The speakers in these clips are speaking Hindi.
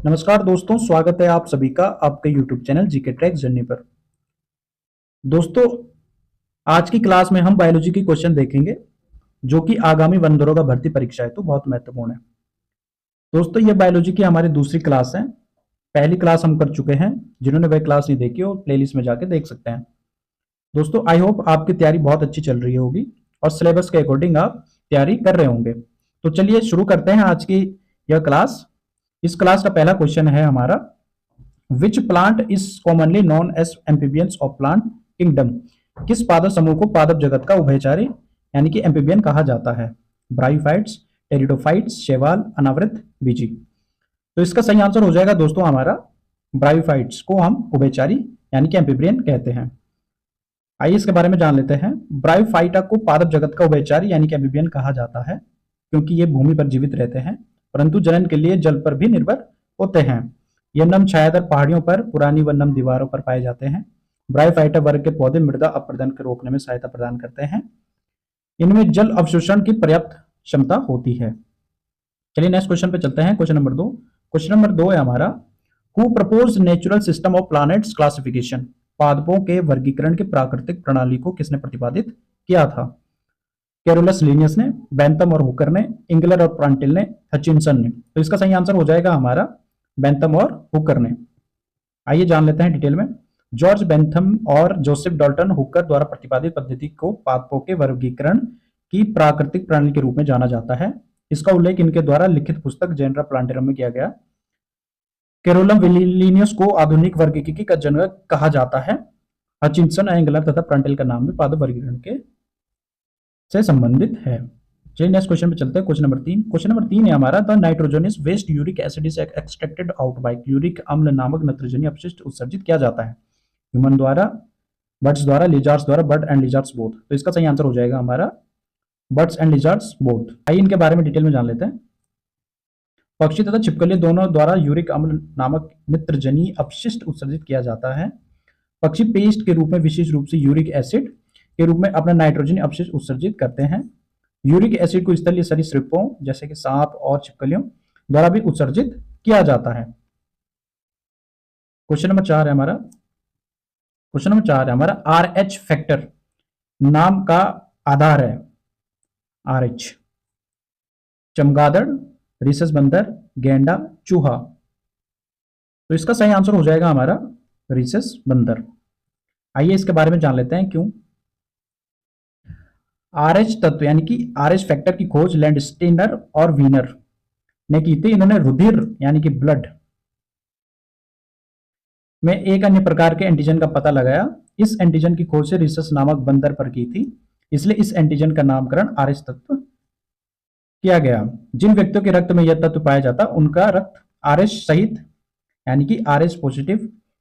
नमस्कार दोस्तों, स्वागत है आप सभी का आपके YouTube channel GK track journey पर। दोस्तों, आज की क्लास में हम बायोलॉजी की क्वेश्चन देखेंगे जो कि आगामी वन दरोगा भर्ती परीक्षा हेतु बहुत महत्वपूर्ण है। दोस्तों, ये बायोलॉजी की हमारी दूसरी क्लास है। पहली क्लास हम कर चुके हैं। जिन्होंने वह क्लास नहीं देखी वो प्लेलिस्ट में जाके देख सकते हैं। दोस्तों, आई होप आपकी तैयारी बहुत अच्छी चल रही होगी और सिलेबस के अकॉर्डिंग आप तैयारी कर रहे होंगे। तो चलिए शुरू करते हैं आज की यह क्लास। इस क्लास का पहला क्वेश्चन है हमारा, which plant is commonly known as amphibians of plant kingdom. किस पादप समूह को पादप जगत का उभयचारी यानी कि एम्फीबियन कहा जाता है? ब्रायोफाइट्स, टेरिडोफाइट्स, शैवाल, अनावृत, बीजी। तो इसका सही आंसर हो जाएगा दोस्तों हमारा ब्रायोफाइट्स को हम उभयचारी यानी कि एम्फीबियन कहते हैं। आइए इसके बारे में जान लेते हैं। ब्रायोफाइटा को पादप जगत का उभयचारी यानी कि एम्फीबियन कहा जाता है क्योंकि ये भूमि पर जीवित रहते हैं परंतु जनन के लिए जल पर भी निर्भर होते हैं। ये नम छायादार पहाड़ियों पर, पुरानी व नम दीवारों पर पाए जाते हैं। ब्रायोफाइटा वर्ग के पौधे मृदा अपरदन को रोकने में सहायता प्रदान करते हैं। इनमें जल अवशोषण की पर्याप्त क्षमता होती है। चलिए नेक्स्ट क्वेश्चन पे चलते हैं। Question number 2। क्वेश्चन नंबर 2 है हमारा, who propose natural system of planets classification. पादपों के वर्गीकरण की प्राकृतिक प्रणाली को किसने प्रतिपादित किया था? कैरोलस लिनियस ने, बेंथम और हुकर ने, इंगलर और प्रांटिल ने, हचिनसन ने। तो इसका सही आंसर हो जाएगा हमारा बेंथम और हुकर ने। आइए जान लेते हैं डिटेल में। जॉर्ज बेंथम और जोसेफ डाल्टन हुकर द्वारा प्रतिपादित पद्धति को पादपों के वर्गीकरण की प्राकृतिक प्रणाली के रूप में जाना जाता है। इसका उल्लेख इनके द्वारा लिखित पुस्तक जेनरा प्लांटेरम में किया गया। कैरोलम लिनियस को आधुनिक वर्गीकृति का जनक कहा जाता है। हचिनसन, एंगलर तथा प्रांटिल का नाम भी पादप वर्गीकरण के से संबंधित है। चलिए नेक्स्ट क्वेश्चन पे चलते हैं। Question number 3। क्वेश्चन नंबर 3 है हमारा, the nitrogenous waste uric acid is extracted out by. Uric अम्ल नामक नत्रजनी अपशिष्ट उत्सर्जित किया जाता है ह्यूमन द्वारा, बर्ड्स द्वारा, लिजार्ड्स द्वारा, बर्ड एंड लिजार्ड्स बोथ। तो इसका सही आंसर हो जाएगा हमारा बर्ड्स एंड लिजार्ड्स बोथ। आइए इनके बारे में डिटेल में जान लेते हैं। पक्षी तथा छिपकली दोनों द्वारा यूरिक अम्ल नामक नत्रजनी अपशिष्ट उत्सर्जित किया जाता है। पक्षी पेस्ट के रूप में विशेष रूप से यूरिक एसिड के रूप में अपना नाइट्रोजन अपशिष्ट उत्सर्जित करते हैं। यूरिक एसिड को स्थलीय सरीसृपों जैसे कि सांप और छिपकलियों द्वारा भी उत्सर्जित किया जाता है। क्वेश्चन नंबर 4 है हमारा। क्वेश्चन नंबर 4 है हमारा, RH फैक्टर नाम का आधार है। RH चमगादड़, रिसस बंदर, गेंडा, चूहा। तो इसका सही आंसर हो जाएगा हमारा रिसस बंदर। आइए इसके बारे में जान लेते हैं क्यों। RH तत्व यानी कि RH फैक्टर की खोज लैंडस्टेनर और वीनर ने की थी। इन्होंने रुधिर यानी कि ब्लड में एक अन्य प्रकार के एंटीजन का पता लगाया। इस एंटीजन की खोज से रिसस नामक बंदर पर की थी, इसलिए इस एंटीजन का नामकरण RH तत्व किया गया। जिन व्यक्तियों के रक्त में यह तत्व पाया जाता उनका रक्त RH सहित यानी कि RH पॉजिटिव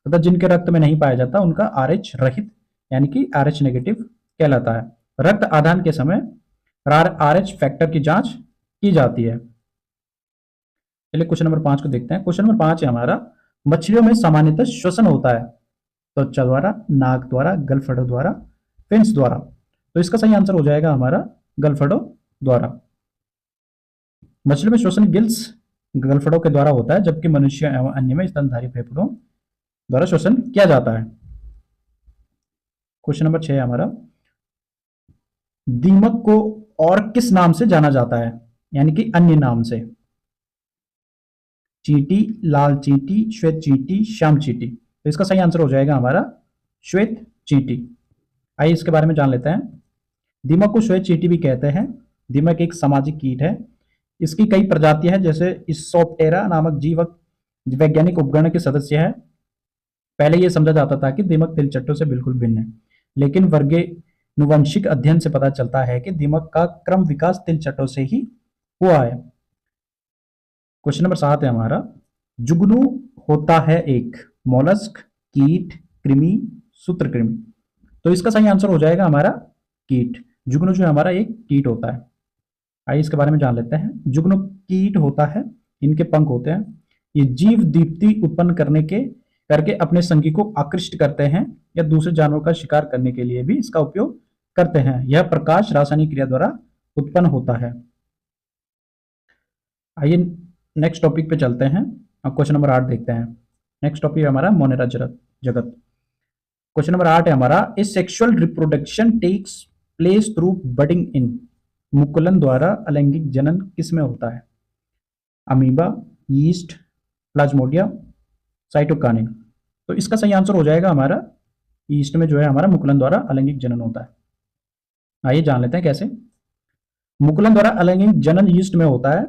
तथा जिनके रक्त में नहीं पाया जाता उनका RH रहित यानी कि RH नेगेटिव कहलाता है। रक्त आदान के समय RH फैक्टर की जांच की जाती है। चलिए क्वेश्चन नंबर 5 को देखते हैं। क्वेश्चन नंबर 5 है हमारा, मछलियों में सामान्यतः श्वसन होता है त्वचा द्वारा, नाक द्वारा, गलफड़ों द्वारा, फिन्स द्वारा। तो इसका सही आंसर हो जाएगा हमारा गलफड़ों द्वारा। मछलियों में श्वसन गिल्स गलफड़ों के द्वारा होता है जबकि मनुष्य एवं अन्य में स्तनधारी फेफड़ों द्वारा श्वसन किया जाता है। क्वेश्चन नंबर 6 है हमारा, दीमक को और किस नाम से जाना जाता है यानी कि अन्य नाम से? चींटी, लाल चींटी, श्वेत चींटी, श्याम चींटी। तो इसका सही आंसर हो जाएगा हमारा श्वेत चींटी। आइए इसके बारे में जान लेते हैं। दीमक को श्वेत चींटी भी कहते हैं। दीमक एक सामाजिक कीट है। इसकी कई प्रजातियां हैं जैसे इसोप्टेरा नामक जीव वैज्ञानिक उपगण के सदस्य है। पहले यह समझा जाता था कि दीमक तिलचट्टों से बिल्कुल भिन्न है, लेकिन वर्गेनुवंशिक अध्ययन से पता चलता है कि दीमक का क्रम विकास तिलचट्टों से ही हुआ है। क्वेश्चन नंबर 7 है हमारा, जुगनू होता है एक मोलस्क, कीट, कृमि, सूत्रकृमि। तो इसका सही आंसर हो जाएगा हमारा कीट। जुगनू जो हमारा एक कीट होता है। आइए इसके बारे में जान लेते हैं। जुगनू कीट होता है, इनके पंख होते हैं। ये जीव दीप्ति उत्पन्न करके अपने संगी को आकृष्ट करते हैं या दूसरे जानवरों का शिकार करने के लिए भी इसका उपयोग करते हैं। यह प्रकाश रासायनिक क्रिया द्वारा उत्पन्न होता है। आइए नेक्स्ट टॉपिक पे चलते हैं। अब क्वेश्चन नंबर 8 देखते हैं। नेक्स्ट टॉपिक हमारा मोनेरा जगत। क्वेश्चन नंबर 8 है हमारा, asexual reproduction takes place through budding in, मुकुलन द्वारा अलैंगिक जनन किस में होता है? Amoeba, yeast, plasmodia, cytokinin. तो इसका सही आंसर हो जाएगा हमारा यीस्ट में जो है हमारा मुकुलन द्वारा अलैंगिक जनन होता है। आइए जान लेते हैं कैसे। मुकुलन द्वारा अलैंगिक जनन यीस्ट में होता है।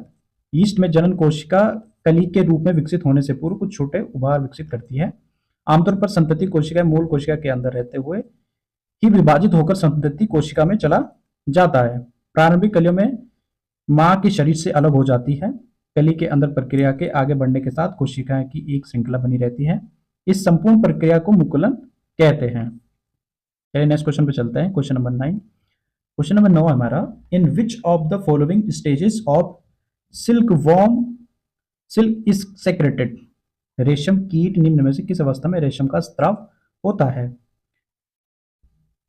यीस्ट में जनन कोशिका कली के रूप में विकसित होने से पूर्व कुछ छोटे उभार विकसित करती है। आमतौर पर संतति कोशिका मूल कोशिका के अंदर रहते हुए ही विभाजित होकर संतति कोशिका में चला जाता है। प्रारंभिक कलियों में मां के शरीर से अलग हो जाती है। कली के अंदर प्रक्रिया के आगे बढ़ने के साथ कोशिकाएं की एक श्रृंखला बनी रहती है। इस संपूर्ण प्रक्रिया को मुकुलन कहते हैं। चलिए नेक्स्ट क्वेश्चन पे चलते हैं। Question number 9। क्वेश्चन नंबर 9 हमारा, in which of the following stages of silk worm silk is secreted, रेशम कीट निम्न में से किस अवस्था में रेशम का स्राव होता है?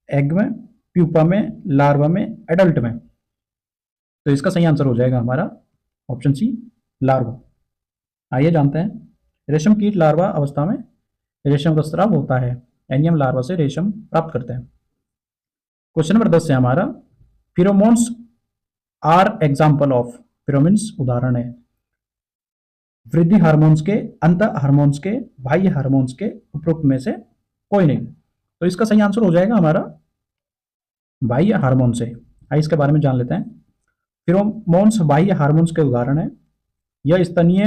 एग में, प्यूपा में, लार्वा में, एडल्ट में। तो इसका सही आंसर हो जाएगा हमारा ऑप्शन सी, लार्वा। आइए जानते हैं। रेशम कीट लार्वा अवस्था में रेशम का स्राव होता है। एनियम लार्वा से रेशम प्राप्त करते हैं। क्वेश्चन नंबर 10 है हमारा, फिरोमोन्स आर एग्जाम्पल ऑफ, फिरोमिन्स उदाहरण है वृद्धि हार्मोन्स के, अंत हार्मोन्स के, बाह्य हार्मोन्स के उपरोक्त में से कोई नहीं। तो इसका सही आंसर हो जाएगा हमारा बाह्य हार्मोन से। आइए इसके बारे में जान लेते हैं। फिरोमोन्स बाह्य हार्मोन्स के उदाहरण है। यह स्तनीय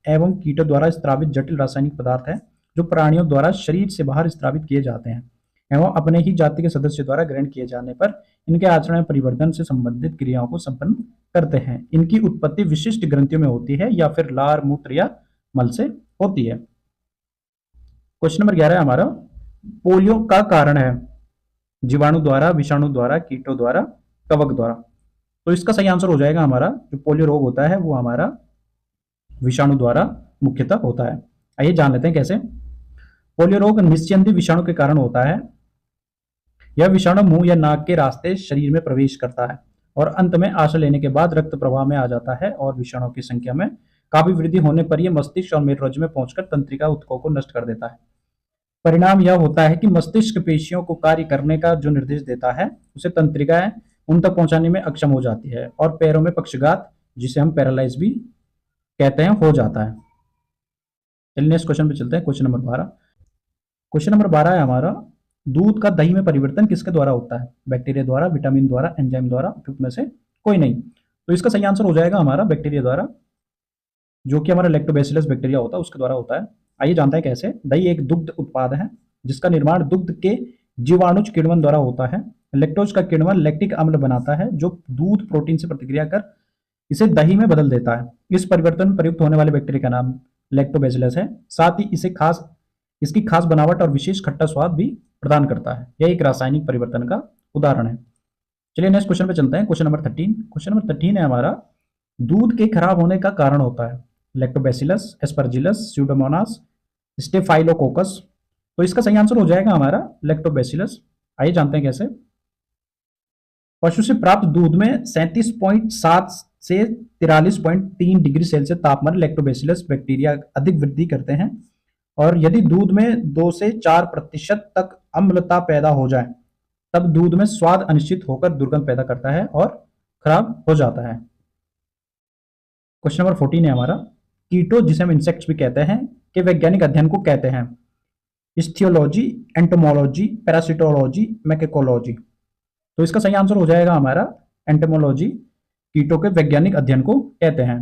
एवं कीटों द्वारा स्त्रावित जटिल रासायनिक पदार्थ है जो प्राणियों द्वारा शरीर से बाहर स्त्रावित किए जाते हैं एवं अपने ही जाति के सदस्य द्वारा ग्रहण किए जाने पर इनके आचरण में परिवर्तन से संबंधित क्रियाओं को संपन्न करते हैं। इनकी उत्पत्ति विशिष्ट ग्रंथियों में होती है या फिर लार, मूत्र या मल से होती है। क्वेश्चन नंबर 11 है हमारा, पोलियो का कारण है जीवाणु द्वारा, विषाणु द्वारा, कीटों द्वारा, कवक द्वारा। तो इसका सही आंसर हो जाएगा हमारा जो पोलियो रोग होता है वो हमारा विषाणु द्वारा मुख्यतः होता है। आइए जान लेते हैं कैसे। पोलियो रोग निस्यंदी विषाणु के कारण होता है। यह विषाणु मुंह या नाक के रास्ते शरीर में प्रवेश करता है और अंत में आश्रय लेने के बाद रक्त प्रवाह में आ जाता है और विषाणु की संख्या में काफी वृद्धि होने पर यह मस्तिष्क और मेरुरज्जु में पहुंचकर तंत्रिका ऊतकों को नष्ट कर देता है। परिणाम यह होता है कि मस्तिष्क पेशियों को कार्य करने का जो निर्देश देता है उसे तंत्रिकाएं उन तक पहुंचाने में अक्षम हो जाती है और पैरों में पक्षघात, जिसे हम पैरालाइज भी कहते हैं, हो जाता है। चलिए नेक्स्ट क्वेश्चन पे चलते हैं। Question number 12। क्वेश्चन नंबर 12 है हमारा, दूध का दही में परिवर्तन किसके द्वारा होता है? बैक्टीरिया द्वारा, विटामिन द्वारा, एंजाइम द्वारा, उपयुक्त में से कोई नहीं। तो इसका सही आंसर हो जाएगा हमारा बैक्टीरिया द्वारा, जो कि हमारा लैक्टोबैसिलस बैक्टीरिया होता है उसके द्वारा होता है। आइए जानते हैं कैसे। दही एक दुग्ध उत्पाद है जिसका निर्माण दुग्ध के जीवाणुज किण्वन द्वारा होता है। लैक्टोज का किण्वन लैक्टिक अम्ल बनाता है जो दूध प्रोटीन से प्रतिक्रिया कर इसे दही में बदल देता है। इस परिवर्तन में प्रयुक्त होने वाले बैक्टीरिया का नाम लैक्टोबैसिलस है। साथ ही इसकी खास बनावट और विशेष खट्टा स्वाद भी प्रदान करता है। यह एक रासायनिक परिवर्तन का उदाहरण है। चलिए नेक्स्ट क्वेश्चन पे चलते हैं। Question number 13। क्वेश्चन नंबर 13 है हमारा, दूध के खराब होने का कारण होता है लैक्टोबैसिलस, एस्परजिलस, स्यूडोमोनास, स्टेफाइलोकोकस। तो इसका सही आंसर हो जाएगा हमारा लैक्टोबैसिलस। आइए जानते हैं कैसे। पशु से प्राप्त दूध में 37.7 से 43.3 डिग्री सेल्सियस तापमान लैक्टोबैसिलस बैक्टीरिया अधिक वृद्धि करते हैं और यदि दूध में 2 से 4% तक अम्लता पैदा हो जाए तब दूध में स्वाद अनिश्चित होकर दुर्गंध पैदा करता है और खराब हो जाता है। क्वेश्चन नंबर 14 है हमारा, कीटो जिसे हम इंसेक्ट्स भी कहते हैं के वैज्ञानिक अध्ययन को कहते हैं इस्थियोलॉजी, एंटोमोलॉजी, पैरासिटोलॉजी, मैकेकोलॉजी। तो इसका सही आंसर हो जाएगा हमारा एंटोमोलॉजी, कीटों के वैज्ञानिक अध्ययन को कहते हैं।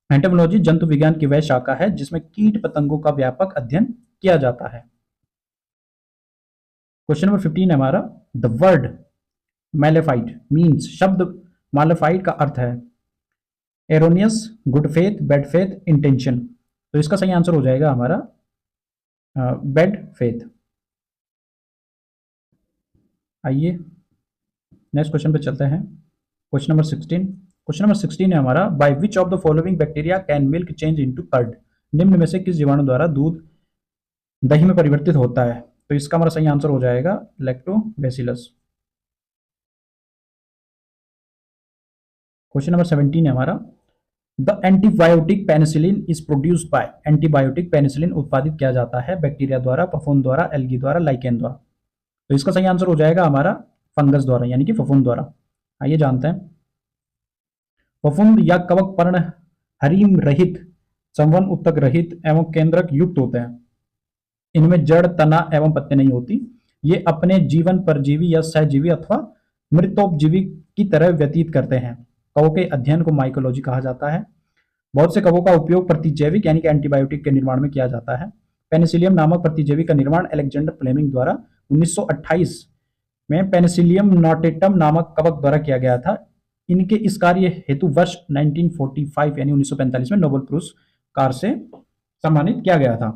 एंटोमोलॉजी जंतु विज्ञान की वह शाखा है जिसमें कीट पतंगों का व्यापक अध्ययन किया जाता है। क्वेश्चन नंबर 15 है हमारा, द वर्ड मैलेफाइड मीन्स, शब्द मैलेफाइड का अर्थ है erroneous, good faith, bad faith, intention. तो इसका सही आंसर हो जाएगा हमारा बैड फेथ। आइए नेक्स्ट क्वेश्चन पे चलते हैं। Question number 16। क्वेश्चन नंबर 16 है हमारा, by which of the following bacteria can milk change into curd, निम्न में से किस जीवाणु द्वारा दूध दही में परिवर्तित होता है? तो इसका हमारा सही आंसर हो जाएगा लैक्टोबैसिलस। क्वेश्चन नंबर 17 है हमारा, the antibiotic penicillin is produced by, antibiotic penicillin उत्पादित किया जाता है बैक्टीरिया द्वारा, फफूंद द्वारा, एल्गी द्वारा, लाइकेन द्वारा। तो इसका सही आंसर हो जाएगा हमारा फंगस द्वारा यानी कि फफूंद द्वारा। आइए जानते हैं। फफूंद या कवक पर्ण हरीम रहित, संवन उत्तक रहित एवं केंद्रक युक्त होते हैं। इनमें जड़, तना एवं पत्ते नहीं होती। ये अपने जीवन परजीवी या सहजीवी अथवा मृतोपजीवी की तरह व्यतीत करते हैं। कवों के अध्ययन को माइकोलॉजी कहा जाता है। बहुत से कवों का उपयोग प्रतिजैविक यानी कि एंटीबायोटिक के निर्माण में किया जाता है। पेनिसिलियम नामक प्रतिजैविक का निर्माण अलेक्जेंडर फ्लेमिंग द्वारा 1928 में पेनिसिलियम नोटेटम नामक कवक द्वारा किया गया था। इनके इस कार्य हेतु वर्ष 1945 यानी 1945 में नोबेल पुरस्कार से सम्मानित किया गया था।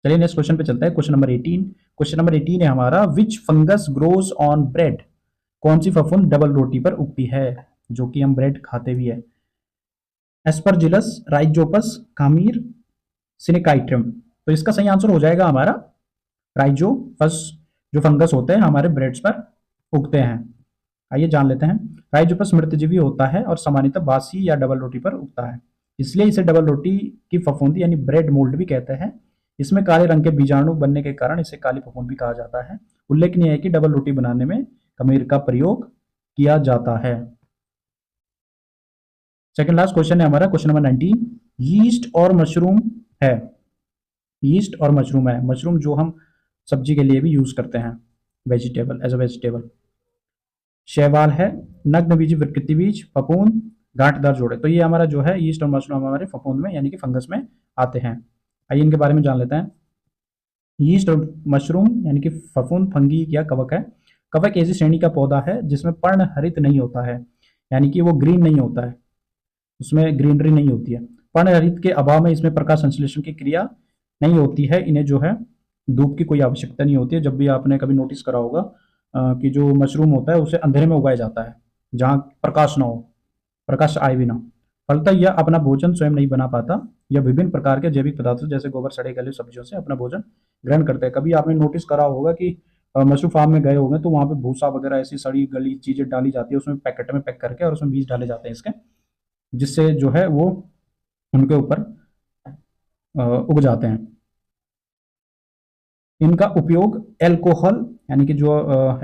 चलिए नेक्स्ट क्वेश्चन पे चलता है। Question number 18। क्वेश्चन नंबर 18 है हमारा, विच फंगस ग्रोज ऑन ब्रेड। कौन सी फफूंद डबल रोटी पर उगती है, जो कि हम ब्रेड खाते भी है। एस्परजिलस, राइजोपस, कामीर, सिनेकाइट्रम। तो इसका सही आंसर हो जाएगा हमारा राइजोपस, जो फंगस होते हैं हमारे ब्रेड्स पर उगते हैं। आइए जान लेते हैं। राइजोपस मृतजीवी होता है और सामान्यतः बासी या डबल रोटी पर उगता है, इसलिए इसे डबल रोटी की फफूंदी यानी ब्रेड मोल्ड भी कहते हैं। इसमें काले रंग के बीजाणु बनने के कारण इसे काली फफूंद भी कहा जाता है। उल्लेखनीय है कि डबल रोटी बनाने में खमीर का प्रयोग किया जाता है। सेकंड लास्ट क्वेश्चन है हमारा, क्वेश्चन नंबर 19। यीस्ट और मशरूम है। यीस्ट और मशरूम है, मशरूम जो हम सब्जी के लिए भी यूज करते हैं, वेजिटेबल, एज अ वेजिटेबल। शैवाल है, नग्न बीज, विकृति बीज, फफूंद, गांठदार जोड़े। तो ये हमारा जो है यीस्ट और मशरूम हमारे फफूंद में यानी कि फंगस में आते हैं। आइए इनके बारे में जान लेते हैं। यीस्ट और मशरूम यानी कि फफूंद फंगी या कवक है। कवक ऐसी श्रेणी का पौधा है जिसमें पर्ण हरित नहीं होता है, यानी कि वो ग्रीन नहीं होता है, उसमें ग्रीनरी नहीं होती है। पर्ण हरित के अभाव में इसमें प्रकाश संश्लेषण की क्रिया नहीं होती है। इन्हें जो है धूप की कोई आवश्यकता नहीं होती है। जब भी आपने कभी नोटिस करा होगा कि जो मशरूम होता है उसे अंधेरे में उगाया जाता है, जहाँ प्रकाश ना हो, प्रकाश आए भी ना। फलतः यह अपना भोजन स्वयं नहीं बना पाता। यह विभिन्न प्रकार के जैविक पदार्थों जैसे गोबर, सड़े गले सब्जियों से अपना भोजन ग्रहण करते हैं। कभी आपने नोटिस करा होगा कि मशरूम फार्म में गए होंगे तो वहाँ पे भूसा वगैरह ऐसी सड़ी गली चीजें डाली जाती है, उसमें पैकेट में पैक करके, और उसमें बीज डाले जाते हैं इसके, जिससे जो है वो उनके ऊपर उग जाते हैं। इनका उपयोग एल्कोहल यानी कि जो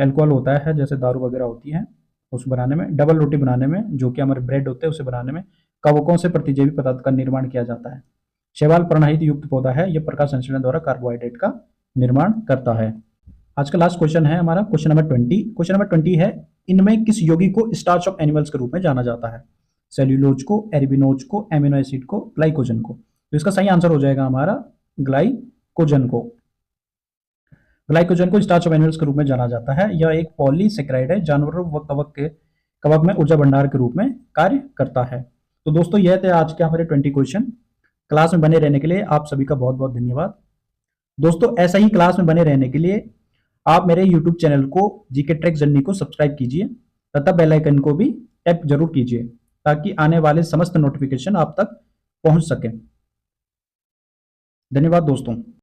एल्कोहल होता है जैसे दारू वगैरह होती है उस बनाने में, डबल रोटी बनाने में, जो कि हमारे ब्रेड होते हैं उसे बनाने में, कवकों से प्रतिजैविक पदार्थ का निर्माण किया जाता है। शैवाल पर्णहित युक्त पौधा है, यह प्रकाश संश्लेषण द्वारा कार्बोहाइड्रेट का निर्माण करता है। आज का लास्ट क्वेश्चन है हमारा, क्वेश्चन नंबर 20। क्वेश्चन नंबर 20 है, इनमें किस यौगिक को स्टार्च ऑफ एनिमल्स के रूप में जाना जाता है। सेल्यूलोज को, एरिबिनोज को, एमिनो एसिड को, ग्लाइकोजन को। तो इसका सही आंसर हो जाएगा हमारा ग्लाइकोजन को। ग्लाइकोजन को स्टार्च ऑफ एनिमल्स के रूप में जाना जाता है। यह एक पॉलीसेकेराइड है, जानवरों व कवक में ऊर्जा भंडार के रूप में कार्य करता है। तो दोस्तों यह थे आज के हमारे 20 क्वेश्चन। क्लास में बने रहने के लिए आप सभी का बहुत बहुत धन्यवाद। दोस्तों ऐसा ही क्लास में बने रहने के लिए आप मेरे यूट्यूब चैनल को जीके ट्रैक जर्नी को सब्सक्राइब कीजिए तथा बेल आइकन को भी टैप जरूर कीजिए, ताकि आने वाले समस्त नोटिफिकेशन आप तक पहुंच सके। धन्यवाद दोस्तों।